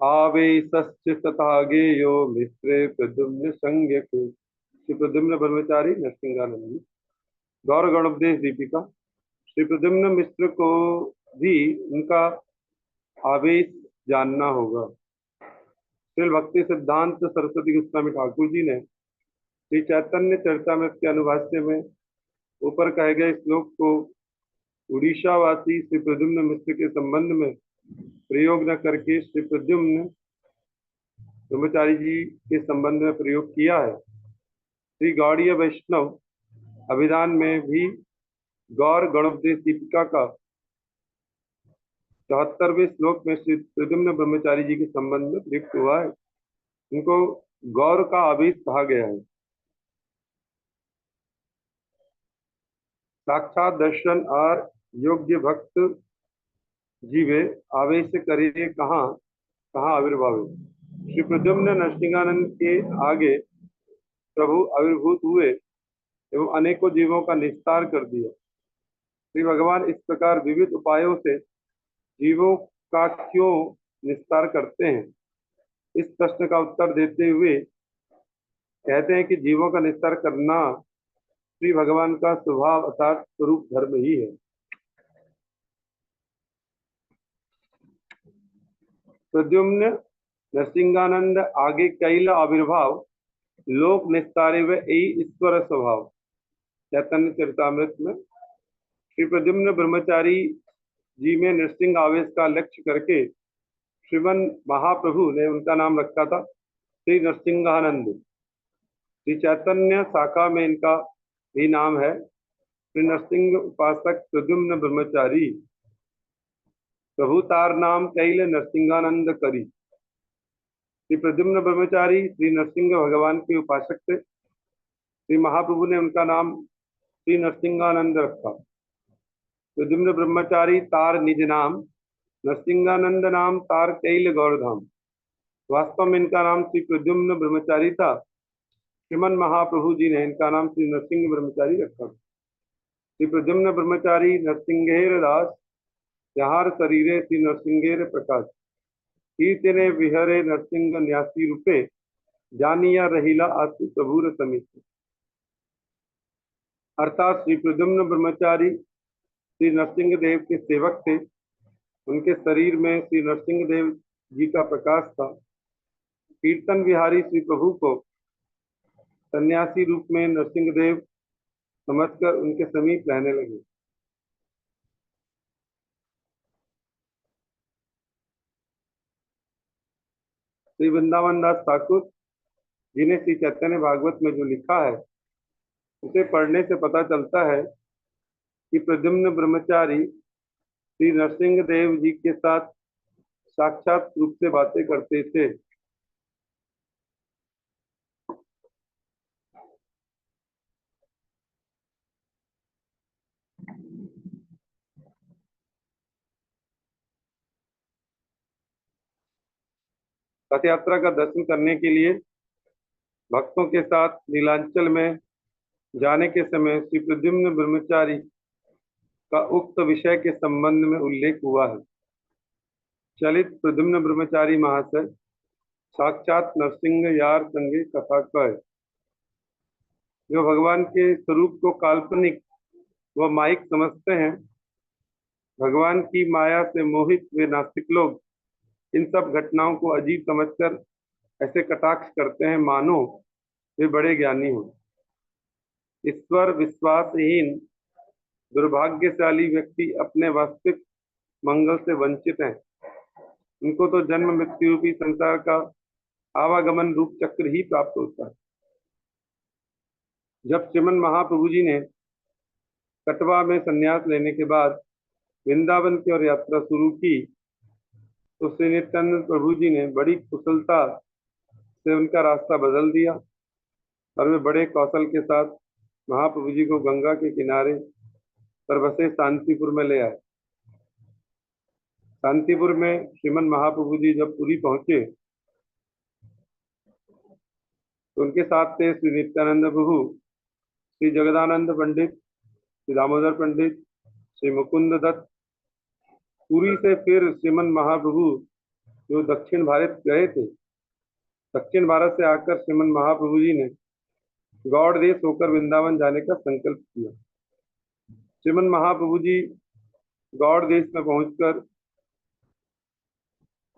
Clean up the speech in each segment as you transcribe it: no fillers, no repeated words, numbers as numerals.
आवेशस्य तथा गेयो मित्रे प्रद्युम्न संज्ञके। श्री प्रद्युम्न ब्रह्मचारी नरसिंहानंद जी। गौर गणोपदेश दीपिका। श्री प्रद्युम्न मिश्र को भी उनका आवेश जानना होगा। श्री भक्ति सिद्धांत सरस्वती गोस्वामी ठाकुर जी ने श्री चैतन्य चरितमृत के अनुभाष्य में ऊपर कहे गए श्लोक को उड़ीसावासी श्री प्रद्युम्न मिश्र के संबंध में प्रयोग न करके श्री प्रद्युम्न ब्रह्मचारी जी के संबंध में प्रयोग किया है। श्री गौड़ीय वैष्णव अभिधान में भी गौर गणोपदेश दीपिका का 74वें श्लोक में श्री प्रद्युम्न ब्रह्मचारी जी के संबंध में प्रयुक्त हुआ है। इनको गौर का आवेश कहा गया है। साक्षात दर्शन और योग्य भक्त जीवे आवेश करे कहाँ कहाँ आविर्भाव। श्री प्रद्युम्न नरसिंहानंद के आगे प्रभु आविर्भूत हुए एवं अनेकों जीवों का निस्तार कर दिया। श्री भगवान इस प्रकार विविध उपायों से जीवों का क्यों निस्तार करते हैं, इस प्रश्न का उत्तर देते हुए कहते हैं कि जीवों का निस्तार करना श्री भगवान का स्वभाव अर्थात स्वरूप धर्म ही है। प्रद्युम्न नरसिंहानंद आगे कैल आविर्भाव लोक निस्तारे व यही ईश्वर स्वभाव। चैतन्य चरितमृत में श्री प्रद्युम्न ब्रह्मचारी जी में नरसिंह आवेश का लक्ष्य करके श्रीमन महाप्रभु ने उनका नाम रखा था श्री नरसिंहानंद। श्री चैतन्य शाखा में इनका भी नाम है श्री नरसिंह उपासक प्रद्युम्न ब्रह्मचारी। प्रभु तार नाम कैल नरसिंहानंद करी। श्री प्रद्युम्न ब्रह्मचारी श्री नरसिंह भगवान के उपासक थे। श्री महाप्रभु ने उनका नाम श्री नरसिंहानंद रखा। प्रद्युम्न ब्रह्मचारी तार निज नाम, नरसिंहानंद नाम तार कैल गौरधाम। वास्तव में इनका नाम श्री प्रद्युम्न ब्रह्मचारी था। श्रीमन महाप्रभु जी ने इनका नाम श्री नरसिंह ब्रह्मचारी रखा। श्री प्रद्युम्न ब्रह्मचारी नरसिंहेर दास, यार शरीरे श्री नरसिंहेर प्रकाश। कीर्तने विहरे नरसिंह न्यासी रूपे, जानिया रहीला आसु प्रभुर समीप। अर्थात श्री प्रद्युम्न ब्रह्मचारी श्री नरसिंह देव के सेवक थे। उनके शरीर में श्री नरसिंह देव जी का प्रकाश था। कीर्तन विहारी श्री प्रभु को सन्यासी रूप में नरसिंह देव समझकर उनके समीप रहने लगे। श्री वृंदावन दास ठाकुर जिन्हें श्री चैतन्य भागवत में जो लिखा है उसे पढ़ने से पता चलता है कि प्रद्युम्न ब्रह्मचारी श्री नरसिंह देव जी के साथ साक्षात रूप से बातें करते थे। रथ यात्रा का दर्शन करने के लिए भक्तों के साथ नीलांचल में जाने के समय श्री प्रद्युम्न ब्रह्मचारी का उक्त विषय के संबंध में उल्लेख हुआ है। चलित प्रद्युम्न ब्रह्मचारी महाशय साक्षात नरसिंह यार संगे कथा कह, जो भगवान के स्वरूप को काल्पनिक व माइक समझते हैं। भगवान की माया से मोहित वे नास्तिक लोग इन सब घटनाओं को अजीब समझकर ऐसे कटाक्ष करते हैं मानो वे बड़े ज्ञानी हों। ईश्वर विश्वासहीन दुर्भाग्यशाली व्यक्ति अपने वास्तविक मंगल से वंचित हैं। उनको तो जन्म मृत्यु रूपी संसार का आवागमन रूप चक्र ही प्राप्त होता है। जब श्रीमन महाप्रभु जी ने कटवा में संन्यास लेने के बाद वृंदावन की ओर यात्रा शुरू की तो श्री नित्यानंद प्रभु जी ने बड़ी कुशलता से उनका रास्ता बदल दिया और वे बड़े कौशल के साथ महाप्रभु जी को गंगा के किनारे पर बसे शांतिपुर में ले आए। शांतिपुर में श्रीमन महाप्रभु जी जब पुरी पहुंचे तो उनके साथ थे श्री नित्यानंद प्रभु, श्री जगदानंद पंडित, श्री दामोदर पंडित, श्री मुकुंद दत्त। पुरी से फिर श्रीमन महाप्रभु जो दक्षिण भारत गए थे, दक्षिण भारत से आकर श्रीमन महाप्रभु जी ने गौड़ देश होकर वृंदावन जाने का संकल्प किया। श्रीमन महाप्रभु जी गौड़ देश में पहुंचकर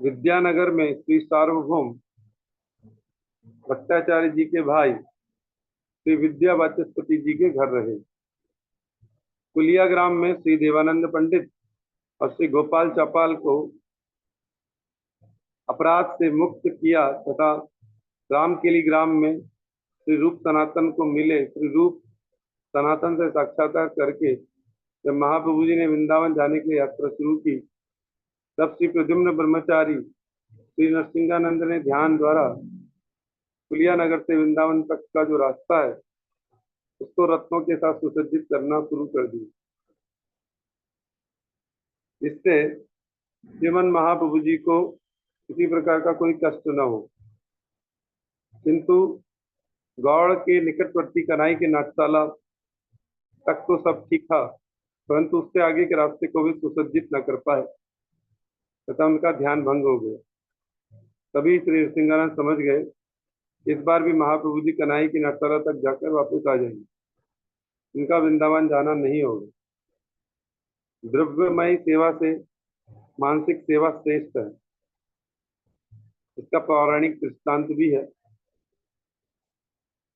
विद्यानगर में श्री सार्वभौम भट्टाचार्य जी के भाई श्री विद्या वाचस्पति जी के घर रहे। कुलिया ग्राम में श्री देवानंद पंडित और श्री गोपाल चौपाल को अपराध से मुक्त किया तथा रामकेली ग्राम में श्री रूप सनातन को मिले। श्री रूप सनातन से साक्षात्कार करके जब महाप्रभु जी ने वृंदावन जाने के लिए यात्रा शुरू की, तब श्री प्रद्युम्न ब्रह्मचारी श्री नरसिंहानंद ने ध्यान द्वारा कुलिया नगर से वृंदावन तक का जो रास्ता है उसको रत्नों के साथ सुसज्जित करना शुरू कर दिया, जिससे श्रीमन महाप्रभु जी को किसी प्रकार का कोई कष्ट न हो। किंतु गौड़ के निकटवर्ती कनाई के नाट्यशाला तक तो सब ठीक था, परंतु उससे आगे के रास्ते को भी सुसज्जित न कर पाए तथा उनका ध्यान भंग हो गया। तभी श्री सिंगानंद समझ गए इस बार भी महाप्रभु जी कनाई की नाट्यशाला तक जाकर वापस आ जाएंगे, इनका वृंदावन जाना नहीं होगा। द्रव्यमयी सेवा से मानसिक सेवा श्रेष्ठ है, इसका पौराणिक दृष्टांत भी है।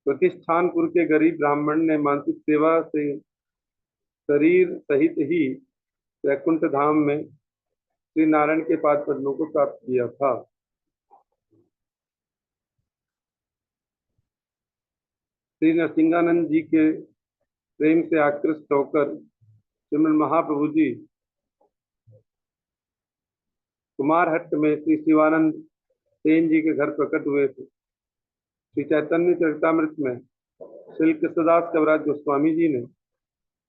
प्रतिष्ठानपुर के गरीब ब्राह्मण ने मानसिक सेवा से शरीर सहित ही वैकुंठ धाम में श्री नारायण के पाद पद्मों को प्राप्त किया था। श्री नरसिंहानंद जी के प्रेम से आकृष्ट होकर श्रीमन महाप्रभु जी कुमारहट्ट में श्री शिवानंद सेन जी के घर प्रकट हुए थे। श्री चैतन्य चरितामृत में श्री कृष्णदास कविराज गोस्वामी जी ने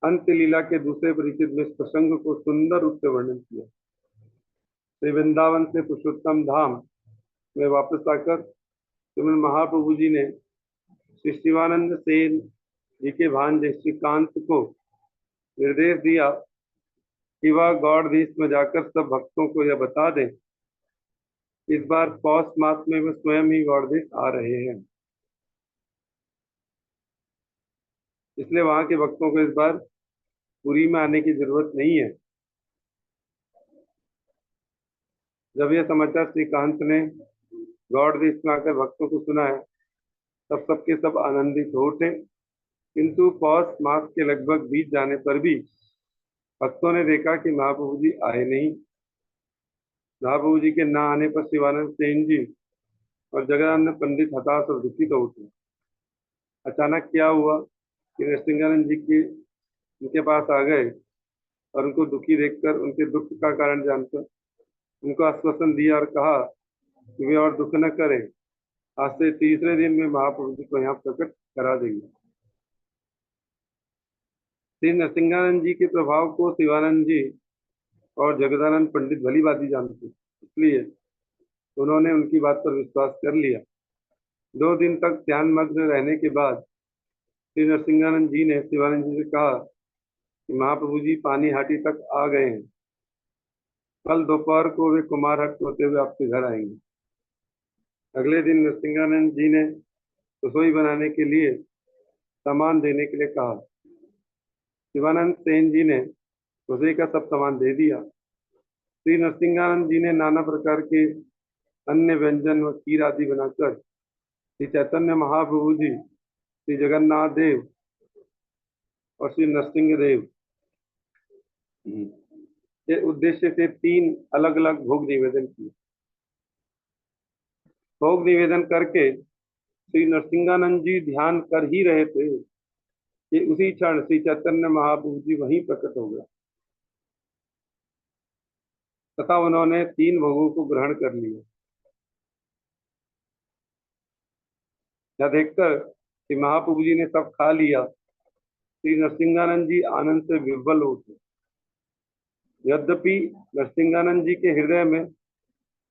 अंत्य लीला के दूसरे परिचित में इस प्रसंग को सुंदर रूप से वर्णन किया। श्री वृंदावन से पुरुषोत्तम धाम में वापस आकर श्रीमन महाप्रभु जी ने श्री शिवानंद सेन जी के भांजे श्रीकांत को निर्देश दिया कि वह गौड़ देश में जाकर सब भक्तों को यह बता दें इस बार पौष मास में वे स्वयं ही गौड़ देश आ रहे हैं, इसलिए वहां के भक्तों को इस बार पुरी में आने की जरूरत नहीं है। जब यह समाचार श्रीकांत ने गौड़ देश में आकर भक्तों को सुनाया तब सबके सब आनंदित हो उठे, किंतु पौष मास के लगभग बीत जाने पर भी भक्तों ने देखा कि महाप्रभु जी आए नहीं। महाप्रभु जी के न आने पर शिवानंद सेन जी और जगदानंद पंडित हताश और दुखित हो उठे। अचानक क्या हुआ कि नरसिंहानंद जी के उनके पास आ गए और उनको दुखी देखकर उनके दुख का कारण जानकर उनको आश्वासन दिया और कहा कि वे और दुख न करें, आज से तीसरे दिन में महाप्रभु जी को यहाँ प्रकट करा देंगे। श्री नरसिंहानंद जी के प्रभाव को शिवानंद जी और जगदानंद पंडित भली भांति जानते, इसलिए उन्होंने उनकी बात पर विश्वास कर लिया। 2 दिन तक ध्यान मग्न रहने के बाद श्री नरसिंहानंद जी ने शिवानंद जी से कहा कि महाप्रभु जी पानीहाटी तक आ गए हैं, कल दोपहर को वे कुमारहट्ट होते हुए आपके घर आएंगे। अगले दिन नरसिंहानंद जी ने रसोई बनाने के लिए सामान देने के लिए कहा। शिवानंद सेन जी ने रसोई का सब सामान दे दिया। श्री नरसिंहानंद जी ने नाना प्रकार के अन्य व्यंजन व खीर आदि बनाकर श्री चैतन्य महाप्रभु जी, श्री जगन्नाथ देव और श्री नरसिंह देव के उद्देश्य से 3 अलग अलग भोग निवेदन किए। भोग निवेदन करके श्री नरसिंहानंद जी ध्यान कर ही रहे थे कि उसी क्षण श्री चैतन्य महाप्रभु जी वहीं प्रकट हो गए तथा उन्होंने 3 भोगों को ग्रहण कर लिया। यह देखकर कि महाप्रभु जी ने सब खा लिया, श्री नरसिंहानंद जी आनंद से विह्वल हो उठे। यद्यपि नरसिंहानंद जी के हृदय में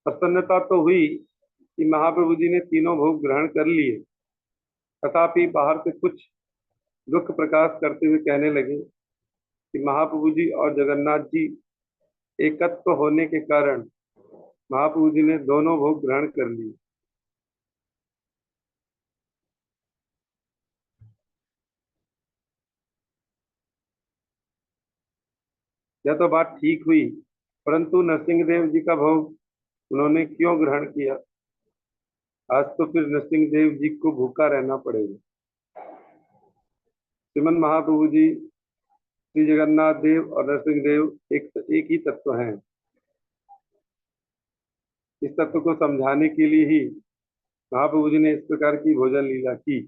प्रसन्नता तो हुई कि महाप्रभु जी ने तीनों भोग ग्रहण कर लिए, तथापि बाहर से कुछ दुख प्रकाश करते हुए कहने लगे कि महाप्रभु जी और जगन्नाथ जी एकत्व होने के कारण महाप्रभु जी ने दोनों भोग ग्रहण कर लिए। यह तो बात ठीक हुई, परंतु नरसिंह देव जी का भोग उन्होंने क्यों ग्रहण किया? आज तो फिर नरसिंह देव जी को भूखा रहना पड़ेगा। श्रीमन महाप्रभु जी, श्री जगन्नाथ देव और नरसिंह देव एक ही तत्व हैं। इस तत्व को समझाने के लिए ही महाप्रभु जी ने इस प्रकार की भोजन लीला की।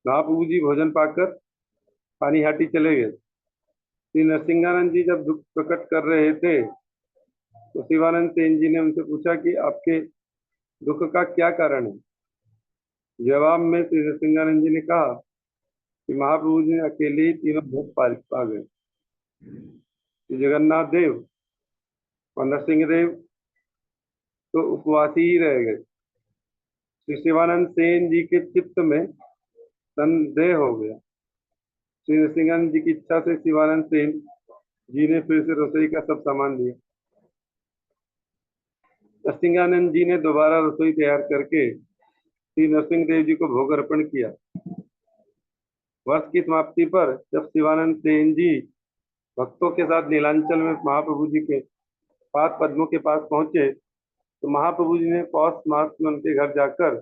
महाप्रभु जी भोजन पाकर पानीहाटी चले गए। श्री नरसिंहानंद जी जब दुख प्रकट कर रहे थे, तो शिवानंद सेन जी ने उनसे पूछा कि आपके दुख का क्या कारण है। जवाब में श्री नरसिंहानंद जी ने कहा कि महाप्रभु जी ने अकेले ही तीनों भोग पा गए। श्री जगन्नाथ देव और नरसिंह देव तो उपवासी ही रह गए। श्री शिवानंद सेन जी के चित्त में संदेह हो गया। श्री नरसिंहानंद जी की इच्छा से शिवानंद सेन जी ने फिर से रसोई का सब सामान दिया। नरसिंहानंद जी ने दोबारा रसोई तैयार करके श्री नरसिंह देव जी को भोग अर्पण किया। वर्ष की समाप्ति पर जब शिवानंद सेन जी भक्तों के साथ नीलांचल में महाप्रभु जी के पाद पद्मों के पास पहुंचे, तो महाप्रभु जी ने पौष मास में उनके घर जाकर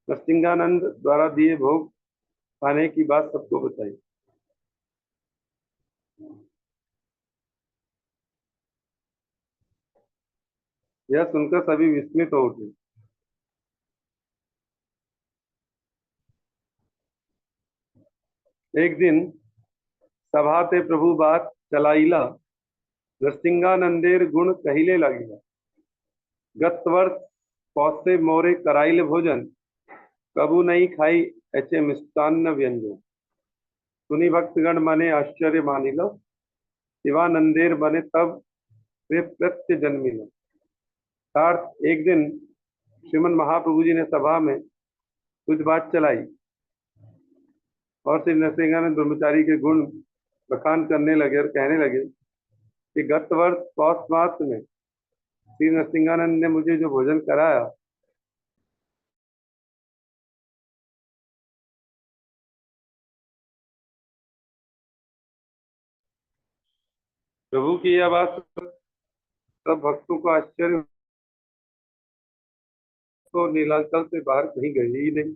नरसिंहानंद द्वारा दिए भोग खाने की बात सबको बताई। यह सुनकर सभी विस्मित हो उठे। एक दिन सभा ते प्रभु बात चलाइला, नरसिंहानंदेर गुण कहिले लागिला। गत वर्ष पौसे मोरे कराइल भोजन, कबू नहीं खाई ऐसे मिष्टान्न व्यंजन। सुनी भक्तगण मने आश्चर्य मानिलो, शिवानंदेर बने तब वे प्रत्य जन्मिलो। अर्थात एक दिन श्रीमन महाप्रभु जी ने सभा में कुछ बात चलाई और श्री नरसिंहानंद ब्रह्मचारी के गुण बखान करने लगे और कहने लगे कि गत वर्ष पौष मास में श्री नरसिंहानंद ने मुझे जो भोजन कराया, प्रभु की यह बात सब भक्तों को आश्चर्य, तो नीलाचल से बाहर कहीं गए ही नहीं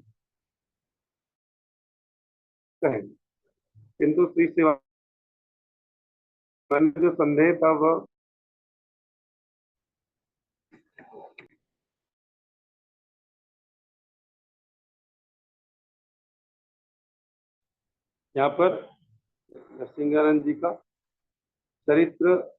कहे। किंतु श्री शिवानंद में जो संदेह था वह यहाँ पर नरसिंहानंद जी का चरित्र